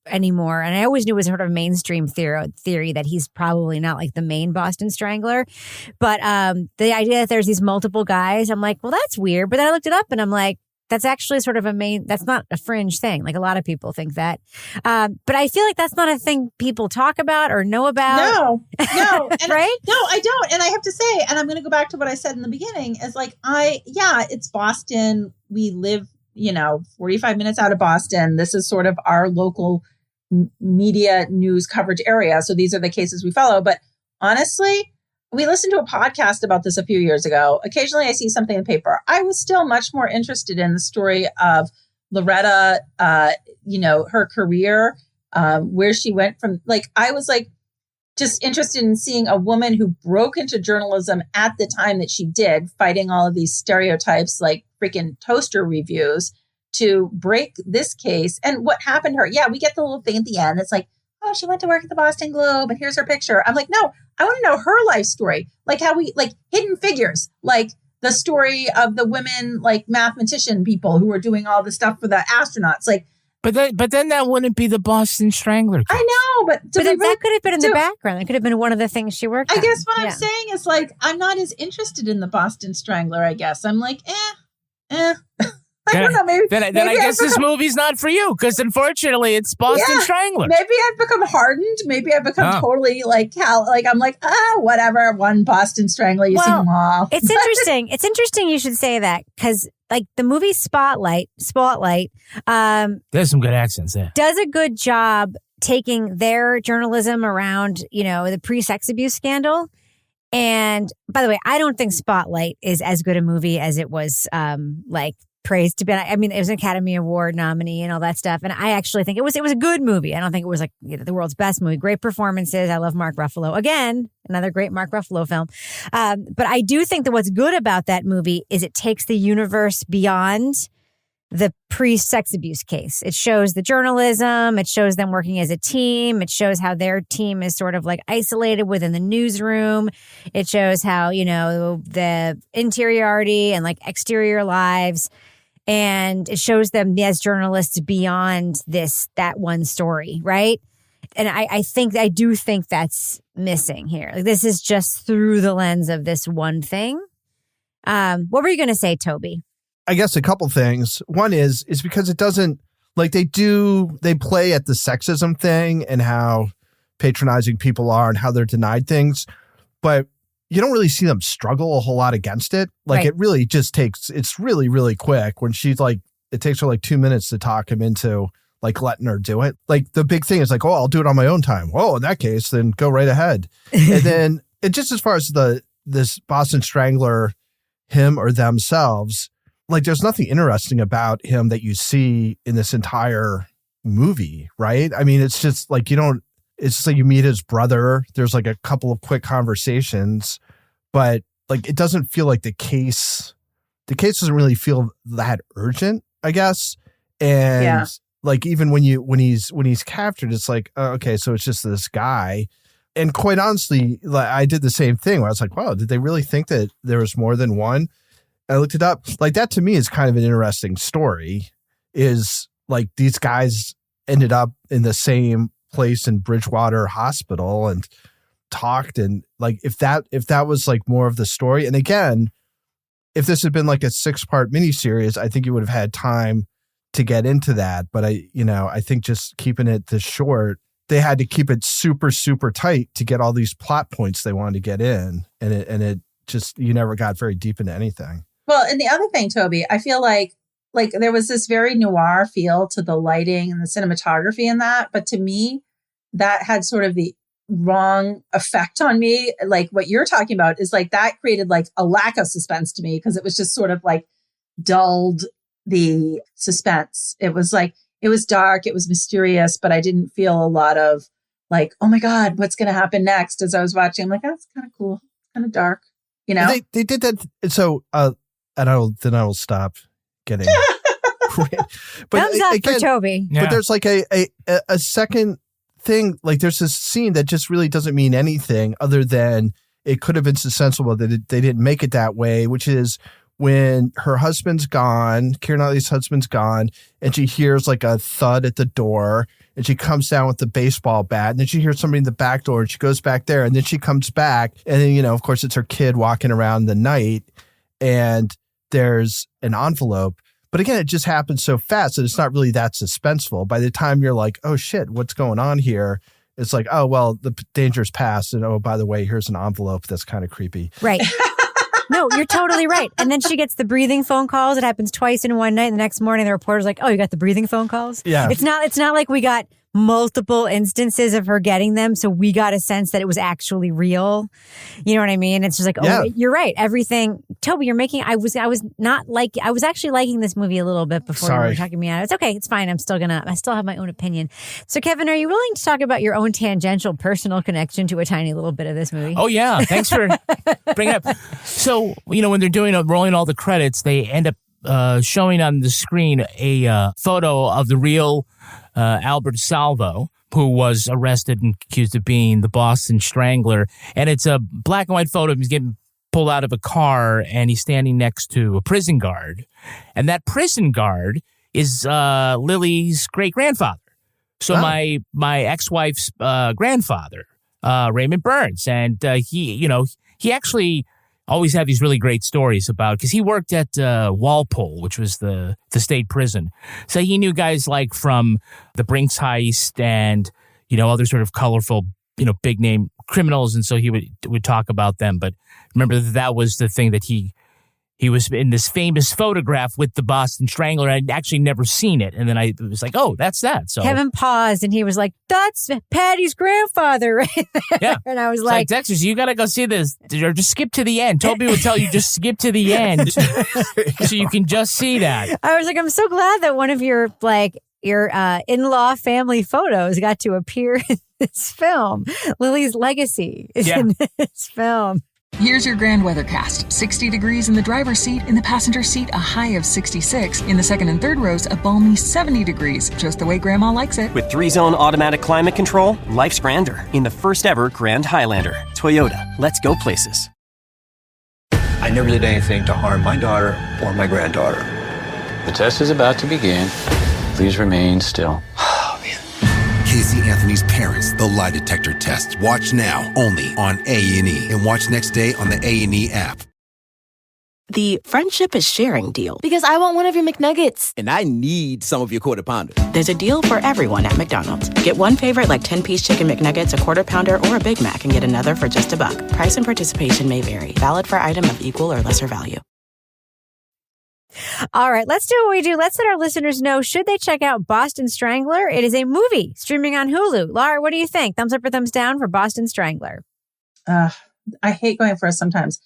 Speaker 9: anymore. And I always knew it was sort of a mainstream theory that he's probably not the main Boston Strangler. But the idea that there's these multiple guys, I'm like, well, that's weird. But then I looked it up and I'm like, That's actually sort of that's not a fringe thing. Like a lot of people think that. But I feel like that's not a thing people talk about or know about.
Speaker 11: No. And
Speaker 9: right?
Speaker 11: No, I don't. And I have to say, and I'm going to go back to what I said in the beginning, is like, it's Boston. We live, 45 minutes out of Boston. This is sort of our local media news coverage area. So these are the cases we follow. But honestly, we listened to a podcast about this a few years ago. Occasionally I see something in the paper. I was still much more interested in the story of Loretta, her career, where she went from, I was just interested in seeing a woman who broke into journalism at the time that she did, fighting all of these stereotypes like freaking toaster reviews, to break this case. And what happened to her? Yeah, we get the little thing at the end. It's like, oh, she went to work at the Boston Globe and here's her picture. I'm like, no, I want to know her life story. Like how Hidden Figures, like the story of the women, mathematician people who were doing all the stuff for the astronauts.
Speaker 10: But then that wouldn't be the Boston Strangler case.
Speaker 11: I know, but
Speaker 9: that could have been in the background. That could have been one of the things she worked on.
Speaker 11: I guess what I'm saying is I'm not as interested in the Boston Strangler, I guess. I'm like, I don't know, maybe
Speaker 10: I guess this movie's not for you, because unfortunately it's Boston Strangler.
Speaker 11: Maybe I've become hardened. Maybe I've become totally I'm like, whatever, one Boston Strangler, you see them all.
Speaker 9: It's interesting. It's interesting you should say that, because the movie Spotlight,
Speaker 10: there's some good accents there,
Speaker 9: does a good job taking their journalism around, the pre-sex abuse scandal. And by the way, I don't think Spotlight is as good a movie as it was praised to be. I mean, it was an Academy Award nominee and all that stuff. And I actually think it was a good movie. I don't think it was the world's best movie. Great performances. I love Mark Ruffalo. Again, another great Mark Ruffalo film. But I do think that what's good about that movie is it takes the universe beyond the pre-sex abuse case. It shows the journalism. It shows them working as a team. It shows how their team is sort of isolated within the newsroom. It shows how, the interiority and exterior lives. And it shows them as journalists beyond that one story, right? And I do think that's missing here. This is just through the lens of this one thing. What were you going to say, Toby?
Speaker 12: I guess a couple things. One is because it doesn't, they play at the sexism thing and how patronizing people are and how they're denied things. But you don't really see them struggle a whole lot against it.
Speaker 9: Right.
Speaker 12: It really just it's really, really quick when she's it takes her 2 minutes to talk him into letting her do it. The big thing is oh, I'll do it on my own time. Well, in that case, then go right ahead. And then just as far as this Boston Strangler, him or themselves, there's nothing interesting about him that you see in this entire movie, right? I mean, it's just it's just you meet his brother. There's a couple of quick conversations, but it doesn't feel like the case doesn't really feel that urgent, I guess. And even when he's captured, it's okay, so it's just this guy. And quite honestly, I did the same thing where I was wow, did they really think that there was more than one? I looked it up. That to me is kind of an interesting story, is these guys ended up in the same place in Bridgewater Hospital and talked. And if that was more of the story. And again, if this had been a 6-part miniseries, I think you would have had time to get into that. But I think just keeping it this short, they had to keep it super, super tight to get all these plot points they wanted to get in. And it just, you never got very deep into anything.
Speaker 11: Well, and the other thing, Toby, I feel like there was this very noir feel to the lighting and the cinematography in that. But to me, that had sort of the wrong effect on me. What you're talking about is that created a lack of suspense to me, because it was just sort of dulled the suspense. It was it was dark, it was mysterious, but I didn't feel a lot of oh my God, what's going to happen next? As I was watching, I'm that's kind of cool, kind of dark,
Speaker 12: They did that. So, and I will stop getting.
Speaker 9: Thumbs up for Toby.
Speaker 12: But there's a second thing. There's this scene that just really doesn't mean anything other than it could have been suspenseful that they didn't make it that way, which is when her husband's gone, Keira Knightley's husband's gone, and she hears a thud at the door, and she comes down with the baseball bat, and then she hears somebody in the back door, and she goes back there, and then she comes back, and then, of course, it's her kid walking around the night, and there's an envelope. But again, it just happens so fast that it's not really that suspenseful. By the time you're like, oh shit, what's going on here? It's like, oh, well, the danger's passed. And oh, by the way, here's an envelope that's kind of creepy.
Speaker 9: Right. No, you're totally right. And then she gets the breathing phone calls. It happens twice in one night. And the next morning, the reporter's like, oh, you got the breathing phone calls?
Speaker 12: Yeah.
Speaker 9: It's not like we got multiple instances of her getting them. So we got a sense that it was actually real. You know what I mean? It's just like, oh, you're right. Everything. Toby, you're making, I was actually liking this movie a little bit before you were talking me out. It's okay. It's fine. I still have my own opinion. So Kevin, are you willing to talk about your own tangential personal connection to a tiny little bit of this movie?
Speaker 10: Oh yeah. Thanks for bringing it up. So, when they're rolling all the credits, they end up showing on the screen a photo of the real Albert Salvo, who was arrested and accused of being the Boston Strangler. And it's a black and white photo of him getting pulled out of a car, and he's standing next to a prison guard. And that prison guard is Lily's great-grandfather. So my ex-wife's grandfather, Raymond Burns. And he actually always had these really great stories about, because he worked at Walpole, which was the state prison. So he knew guys like from the Brinks heist and, other sort of colorful, big name criminals. And so he would talk about them. But remember that was the thing that he was in this famous photograph with the Boston Strangler. I'd actually never seen it. And then I was like, oh, that's that. So
Speaker 9: Kevin paused and he was like, that's Patty's grandfather right there.
Speaker 10: Yeah.
Speaker 9: And I was like,
Speaker 10: Dexter, you got to go see this, or just skip to the end. Toby would tell you, just skip to the end so you can just see that.
Speaker 9: I was like, I'm so glad that one of your in-law family photos got to appear in this film. Lily's legacy is in this film.
Speaker 20: Here's your grand weathercast. 60 degrees in the driver's seat. In the passenger seat, a high of 66. In the second and third rows, a balmy 70 degrees. Just the way Grandma likes it.
Speaker 19: With 3-zone automatic climate control, life's grander in the first ever Grand Highlander. Toyota, let's go places.
Speaker 3: I never did anything to harm my daughter or my granddaughter.
Speaker 4: The test is about to begin. Please remain still.
Speaker 2: Casey Anthony's Parents, the lie detector test. Watch now, only on A&E. And watch next day on the A&E app.
Speaker 5: The friendship is sharing deal.
Speaker 6: Because I want one of your McNuggets.
Speaker 7: And I need some of your Quarter Pounder.
Speaker 5: There's a deal for everyone at McDonald's. Get one favorite like 10-piece chicken McNuggets, a Quarter Pounder, or a Big Mac, and get another for just $1. Price and participation may vary. Valid for item of equal or lesser value.
Speaker 9: All right, let's do what we do. Let's let our listeners know, should they check out Boston Strangler? It is a movie streaming on Hulu. Laura, what do you think? Thumbs up or thumbs down for Boston Strangler?
Speaker 11: I hate going first sometimes.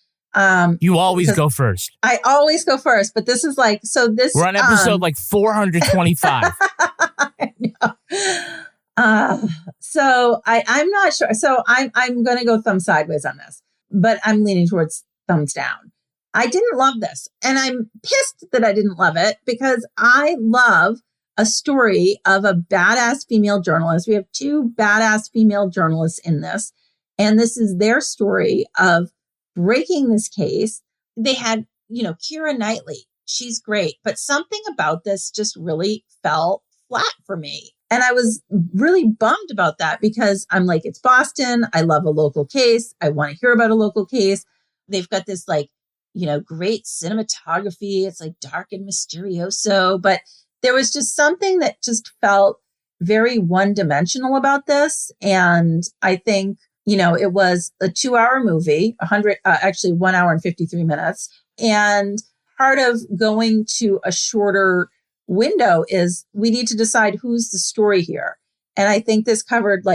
Speaker 10: You always go first.
Speaker 11: I always go first, but this is we're
Speaker 10: on episode 425.
Speaker 11: I know. So I'm not sure. So I'm going to go thumb sideways on this, but I'm leaning towards thumbs down. I didn't love this, and I'm pissed that I didn't love it, because I love a story of a badass female journalist. We have 2 badass female journalists in this, and this is their story of breaking this case. They had, Keira Knightley. She's great, but something about this just really fell flat for me. And I was really bummed about that, because I'm like, it's Boston. I love a local case. I want to hear about a local case. They've got this great cinematography. It's dark and mysterioso, but there was just something that just felt very one-dimensional about this. And I think, it was a 2-hour movie, 1 hour and 53 minutes. And part of going to a shorter window is we need to decide who's the story here. And I think this covered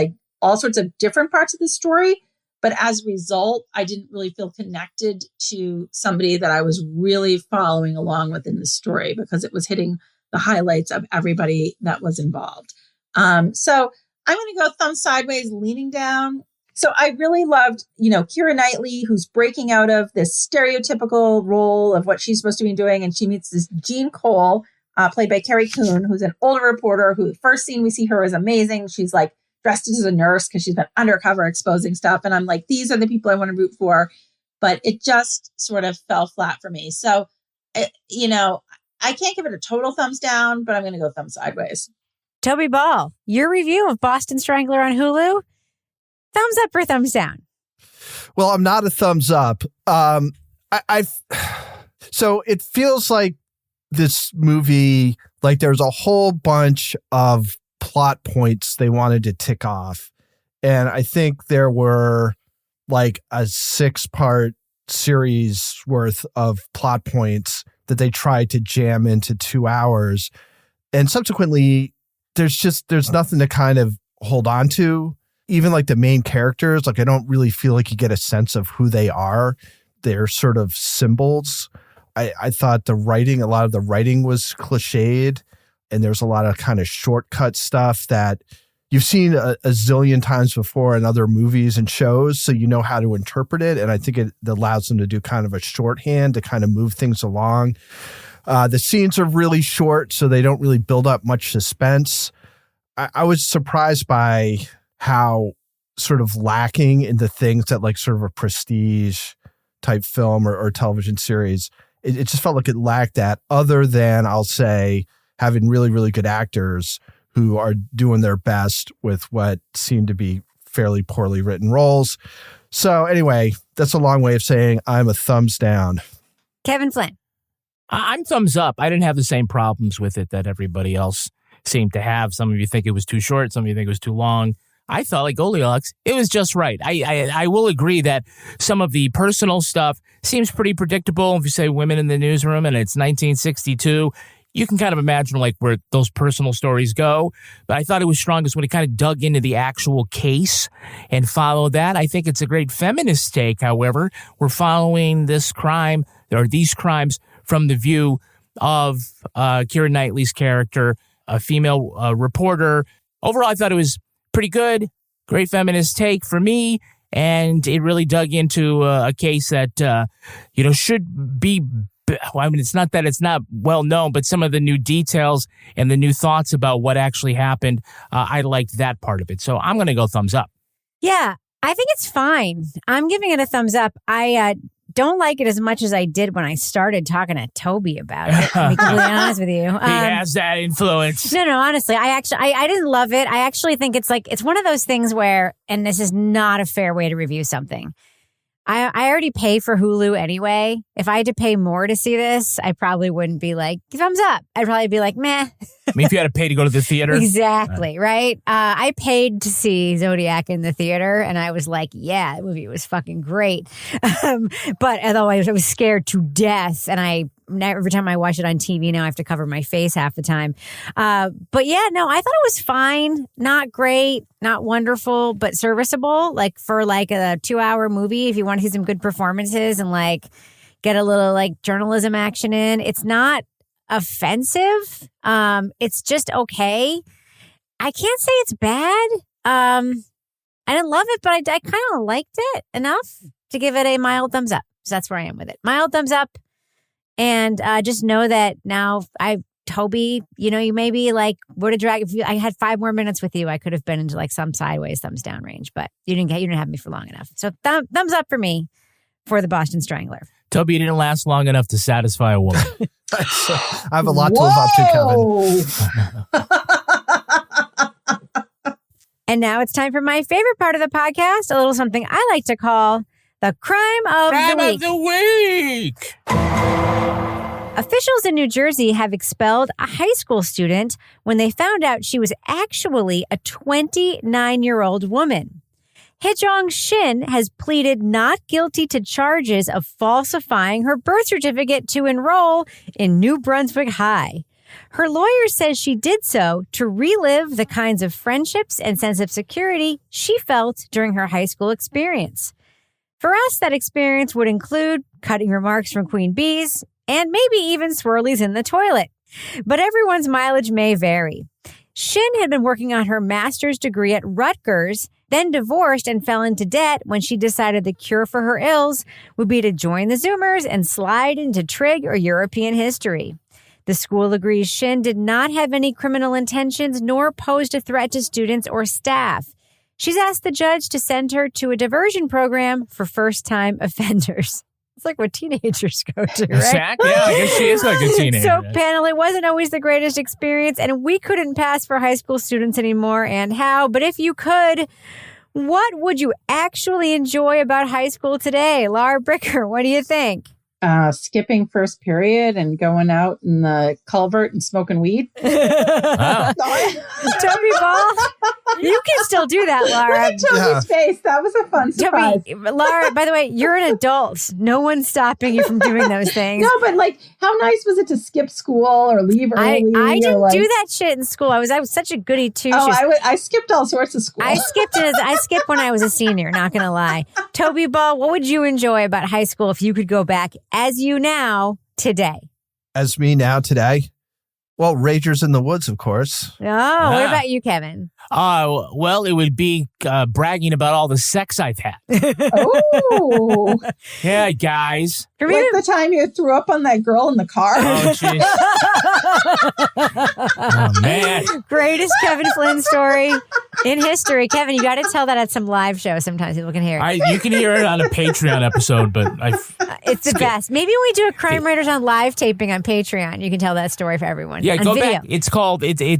Speaker 11: all sorts of different parts of the story. But as a result, I didn't really feel connected to somebody that I was really following along with in the story, because it was hitting the highlights of everybody that was involved. So I'm going to go thumb sideways, leaning down. So I really loved, Keira Knightley, who's breaking out of this stereotypical role of what she's supposed to be doing. And she meets this Jean Cole, played by Carrie Coon, who's an older reporter who, the first scene we see her is amazing. She's dressed as a nurse because she's been undercover exposing stuff. And I'm like, these are the people I want to root for. But it just sort of fell flat for me. So, I can't give it a total thumbs down, but I'm going to go thumb sideways.
Speaker 9: Toby Ball, your review of Boston Strangler on Hulu, thumbs up or thumbs down?
Speaker 12: Well, I'm not a thumbs up. So it feels like this movie, like there's a whole bunch of plot points they wanted to tick off. And I think there were like a 6-part series worth of plot points that they tried to jam into 2 hours. And subsequently, there's nothing to kind of hold on to. Even like the main characters, like I don't really feel like you get a sense of who they are. They're sort of symbols. I thought a lot of the writing was cliched, and there's a lot of kind of shortcut stuff that you've seen a zillion times before in other movies and shows, so you know how to interpret it. And I think it allows them to do kind of a shorthand to kind of move things along. The scenes are really short, so they don't really build up much suspense. I was surprised by how sort of lacking in the things that like sort of a prestige type film or television series. It just felt like it lacked that, other than, I'll say, having really, really good actors who are doing their best with what seem to be fairly poorly written roles. So anyway, that's a long way of saying I'm a thumbs down.
Speaker 9: Kevin Flynn.
Speaker 10: I'm thumbs up. I didn't have the same problems with it that everybody else seemed to have. Some of you think it was too short. Some of you think it was too long. I felt like Goldilocks. It was just right. I will agree that some of the personal stuff seems pretty predictable. If you say women in the newsroom and it's 1962, you can kind of imagine like where those personal stories go. But I thought it was strongest when it kind of dug into the actual case and followed that. I think it's a great feminist take, however. We're following this crime or these crimes from the view of Keira Knightley's character, a female reporter. Overall, I thought it was pretty good, great feminist take for me, and it really dug into a case that should be. Well, I mean, it's not that it's not well known, but some of the new details and the new thoughts about what actually happened, I liked that part of it. So I'm going to go thumbs up.
Speaker 9: Yeah, I think it's fine. I'm giving it a thumbs up. I don't like it as much as I did when I started talking to Toby about it, to be completely honest with you.
Speaker 10: He has that influence.
Speaker 9: No, honestly, I didn't love it. I actually think it's one of those things where, and this is not a fair way to review something. I already pay for Hulu anyway. If I had to pay more to see this, I probably wouldn't be like, thumbs up. I'd probably be like, meh.
Speaker 10: I mean, if you had to pay to go to the theater.
Speaker 9: Exactly, right? I paid to see Zodiac in the theater, and I was like, yeah, that movie was fucking great. But otherwise, I was scared to death, and every time I watch it on TV now, I have to cover my face half the time. But yeah, no, I thought it was fine. Not great, not wonderful, but serviceable. Like for like a 2-hour movie, if you want to see some good performances and like get a little like journalism action in. It's not offensive. It's just okay. I can't say it's bad. I didn't love it, but I kind of liked it enough to give it a mild thumbs up. So that's where I am with it. Mild thumbs up. And just know that now Toby, you maybe like would have dragged. If I had 5 more minutes with you, I could have been into like some sideways, thumbs down range. But you didn't have me for long enough. So thumbs up for me for the Boston Strangler.
Speaker 10: Toby, you didn't last long enough to satisfy a woman.
Speaker 12: I have a lot to live up to,
Speaker 9: Kevin. And now it's time for my favorite part of the podcast, a little something I like to call the crime of the week. Officials in New Jersey have expelled a high school student when they found out she was actually a 29-year-old woman. Hye-jong Shin has pleaded not guilty to charges of falsifying her birth certificate to enroll in New Brunswick High. Her lawyer says she did so to relive the kinds of friendships and sense of security she felt during her high school experience. For us, that experience would include cutting remarks from Queen Bees and maybe even swirlies in the toilet. But everyone's mileage may vary. Shin had been working on her master's degree at Rutgers, then divorced and fell into debt when she decided the cure for her ills would be to join the Zoomers and slide into trig or European history. The school agrees Shin did not have any criminal intentions nor posed a threat to students or staff. She's asked the judge to send her to a diversion program for first-time offenders. It's like what teenagers go to, right?
Speaker 10: Exactly. Yeah, I guess she is like a teenager.
Speaker 9: So, panel, it wasn't always the greatest experience, and we couldn't pass for high school students anymore, and how? But if you could, what would you actually enjoy about high school today? Laura Bricker, what do you think?
Speaker 11: Skipping first period and going out in the culvert and smoking weed.
Speaker 10: Wow.
Speaker 9: Toby Ball, you can still do that, Laura.
Speaker 11: Look at Toby's face. That was a fun surprise.
Speaker 9: Toby, Laura, by the way, you're an adult. No one's stopping you from doing those things.
Speaker 11: No, but like, how nice was it to skip school or leave early?
Speaker 9: I didn't do that shit in school. I was such a goody two shoes.
Speaker 11: I skipped all sorts of school.
Speaker 9: I skipped when I was a senior, not going to lie. Toby Ball, what would you enjoy about high school if you could go back as you now today?
Speaker 12: As me now today? Well, Ragers in the Woods, of course.
Speaker 9: Oh, what about you, Kevin?
Speaker 10: Well, it would be bragging about all the sex I've had.
Speaker 11: Oh.
Speaker 10: Yeah, guys.
Speaker 11: Like the time you threw up on that girl in the car.
Speaker 10: Oh, jeez. Oh, man.
Speaker 9: Greatest Kevin Flynn story in history. Kevin, you got to tell that at some live show. Sometimes people can hear it.
Speaker 10: You can hear it on a Patreon episode, but
Speaker 9: it's the best. Maybe when we do a Crime Writers on live taping on Patreon, you can tell that story for everyone.
Speaker 10: Yeah, go
Speaker 9: video.
Speaker 10: back. It's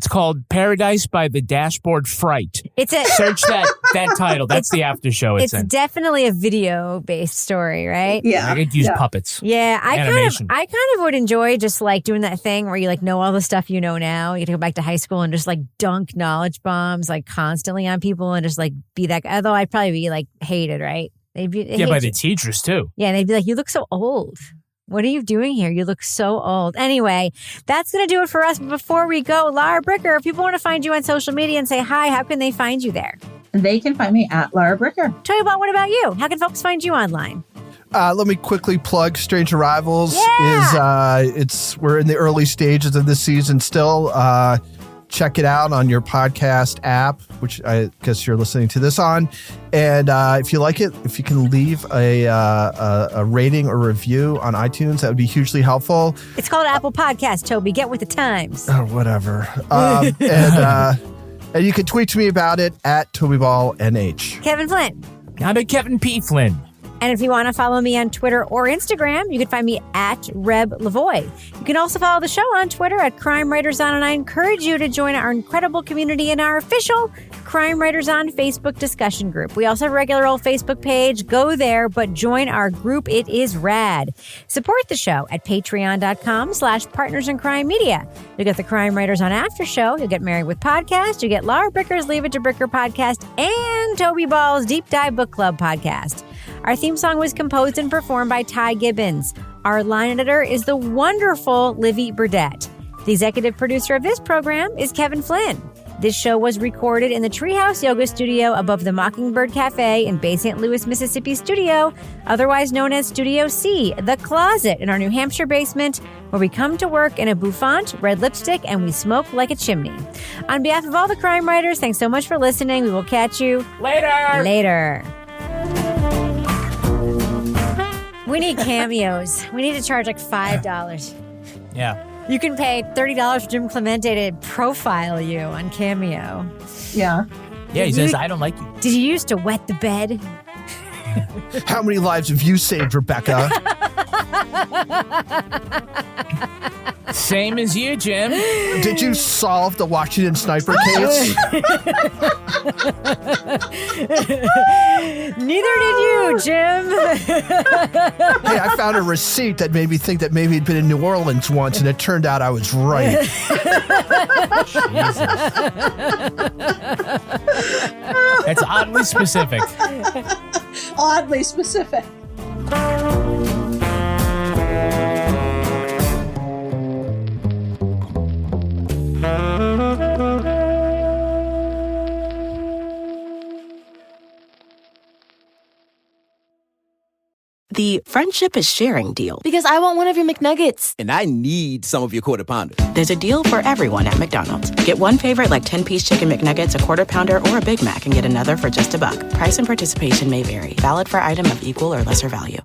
Speaker 10: called Paradise by the Dashboard Fright. Search that title. That's the after show.
Speaker 9: It's definitely a video-based story, right?
Speaker 11: Yeah.
Speaker 10: I could use puppets.
Speaker 9: Yeah, I
Speaker 10: Animation.
Speaker 9: kind of would enjoy just like doing that thing where you like know all the stuff you know now. You get to go back to high school and just like dunk knowledge bombs like constantly on people and just like be that. Although I'd probably be like hated, right? They'd be
Speaker 10: by the teachers too.
Speaker 9: Yeah, and they'd be like, "You look so old. What are you doing here? You look so old." Anyway, that's going to do it for us. But before we go, Laura Bricker, if people want to find you on social media and say hi, how can they find you there?
Speaker 11: They can find me at Laura Bricker.
Speaker 9: Tell you about what about you? How can folks find you online?
Speaker 12: Let me quickly plug Strange Arrivals.
Speaker 9: Yeah.
Speaker 12: We're in the early stages of this season still. Check it out on your podcast app, which I guess you're listening to this on. And if you like it, if you can leave a rating or review on iTunes, that would be hugely helpful.
Speaker 9: It's called Apple Podcast, Toby. Get with the times.
Speaker 12: Or whatever. And you can tweet to me about it at TobyBallNH.
Speaker 9: Kevin Flynn.
Speaker 10: I'm at Kevin P. Flynn.
Speaker 9: And if you want to follow me on Twitter or Instagram, you can find me at Reb Lavoie. You can also follow the show on Twitter at Crime Writers On, and I encourage you to join our incredible community in our official Crime Writers On Facebook discussion group. We also have a regular old Facebook page. Go there, but join our group. It is rad. Support the show at patreon.com/Partners in Crime Media. You'll get the Crime Writers On after show. You'll get Married with Podcast. You get Laura Bricker's Leave It to Bricker podcast and Toby Ball's Deep Dive Book Club podcast. Our theme song was composed and performed by Ty Gibbons. Our line editor is the wonderful Livy Burdett. The executive producer of this program is Kevin Flynn. This show was recorded in the Treehouse Yoga Studio above the Mockingbird Cafe in Bay St. Louis, Mississippi studio, otherwise known as Studio C, the closet in our New Hampshire basement, where we come to work in a bouffant, red lipstick, and we smoke like a chimney. On behalf of all the crime writers, thanks so much for listening. We will catch you later. We need cameos. We need to charge like $5.
Speaker 10: Yeah.
Speaker 9: You can pay $30 for Jim Clemente to profile you on Cameo.
Speaker 11: Yeah.
Speaker 10: Yeah, he says, I don't like you.
Speaker 9: Did you used to wet the bed?
Speaker 12: How many lives have you saved, Rebecca?
Speaker 10: Same as you, Jim.
Speaker 12: Did you solve the Washington sniper case?
Speaker 9: Neither did you, Jim.
Speaker 12: Hey, I found a receipt that made me think that maybe he'd been in New Orleans once, and it turned out I was right.
Speaker 10: Jesus. That's oddly specific.
Speaker 11: Oddly specific.
Speaker 5: The friendship is sharing deal.
Speaker 6: Because I want one of your McNuggets.
Speaker 7: And I need some of your Quarter Pounder.
Speaker 5: There's a deal for everyone at McDonald's. Get one favorite like 10-piece chicken McNuggets, a Quarter Pounder, or a Big Mac and get another for just $1. Price and participation may vary. Valid for item of equal or lesser value.